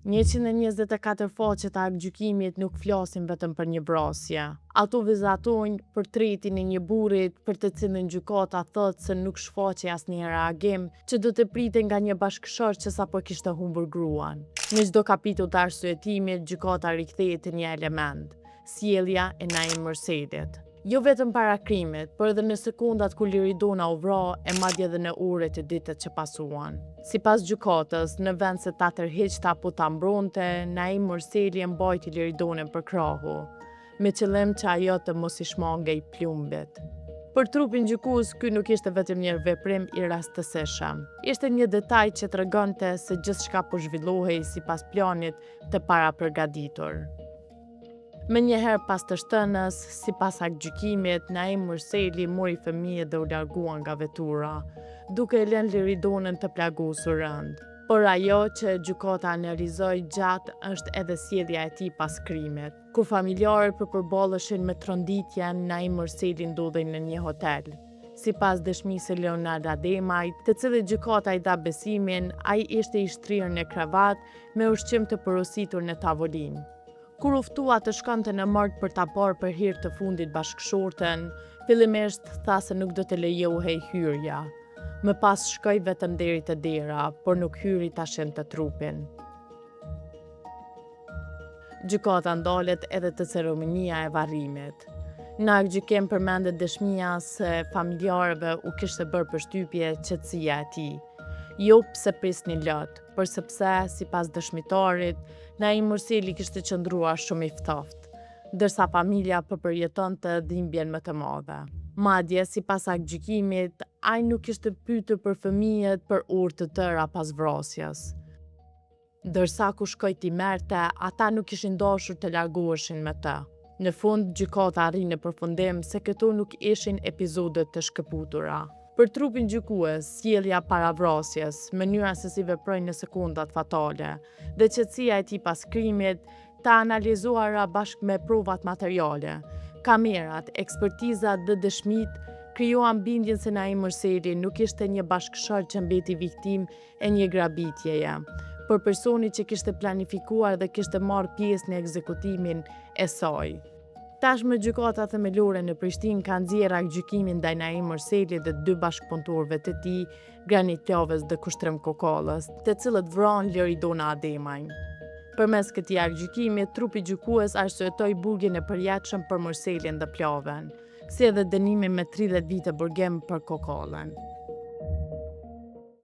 124 faqet e aktgjykimit nuk flasin vetëm për një vrasje. Ato vizatojnë portretin e një burrit për të cilin gjykata thotë se nuk shfaqej asnjë reagim që do të pritej nga një bashkëshortë që sapo kishte humbur gruan. Në çdo kapitull të arsyetimit, gjykata rikthehet te një element, sjellja e Naim Mërselit. Jo vetëm para krimit, por edhe në sekondat kur Liridona u vra e madje edhe në orët e ditët që pasuan. Sipas gjykatës, në vend se ta tërheqte apo ta mbronte, Naim Mërseli e mbajti Liridonën për krahu, me qëllim që ajo të mos i shmangej plumbit. Për trupin gjykues, ky nuk ishte vetëm një veprim i rastësishëm. Ishte një detaj që tregonte se gjithçka po zhvillohej sipas planit të parapërgatitur. Menjëherë pas të shtënës, sipas aktgjykimit, Naim Mërseli mori fëmijët dhe u largua nga vetura, duke e lënë Liridonën të plagosur rënd. Por ajo që gjykata analizoi gjatë është edhe sjellja e tij pas krimit. Kur familjarët përballeshin me tronditjen, Naim Mërseli ndodhej në një hotel. Sipas dëshmisë së Leonard Ademajt, të cilit gjykata i dha besimin, ai ishte i shtrirë në kravat me ushqim të porositur në tavolinë. Kur u ftua të shkonte në mart për ta parë për hir të fundit bashkëshorten, fillimisht tha se nuk do të lejohej hyrja. Më pas shkoi vetëm deri te dera, por nuk hyri ta shente trupin. Gjykata ndalet edhe te ceremonia e varrimit. Në aktgjykim përmendet dëshmia se familjarëve u kishte bërë përshtypje qetësia e tij. Jo pse prisnin lot, por sepse, sipas dëshmitarit, Naim Mërseli kishte qëndruar shumë i ftoftë, ndërsa familja po përjetonte dhimbjen më të madhe. Madje, sipas aktgjykimit, ai nuk kishte pyetur për fëmijët për orë të tëra pas vrasjes. Ndërsa ku shkoi t'i merrte, ata nuk kishin dashur të largoheshin me të. Në fund, gjykata arri në përfundim se këto nuk ishin episode të shkëputura. Për trupin gjykues, sjellja para vrasjes, mënyra se si veproi në sekondat fatale dhe qetësia e tij pas krimit, të analizuara bashkë me provat materiale, kamerat, ekspertizat dhe dëshmitë krijuan bindjen se Naim Mërseli nuk ishte një bashkëshort që mbeti viktimë e një grabitjeje, por personi që kishte planifikuar dhe kishte marrë pjesë në ekzekutimin e saj. Tashmë gjykata themelore në Prishtinë ka nxjerrë aktgjykimin ndaj Naim Mërselit dhe 2 bashkëpunëtorëve të tij, Granit Plovës dhe Kushtrim Kokallës, të cilët vranë Liridona Ademajn. Përmes këtij aktgjykimi, trupi gjykues arsyetoi burgjen e përjetshëm për Mërselin dhe Plovën, si edhe dënimin me 30 vite burgim për Kokallën.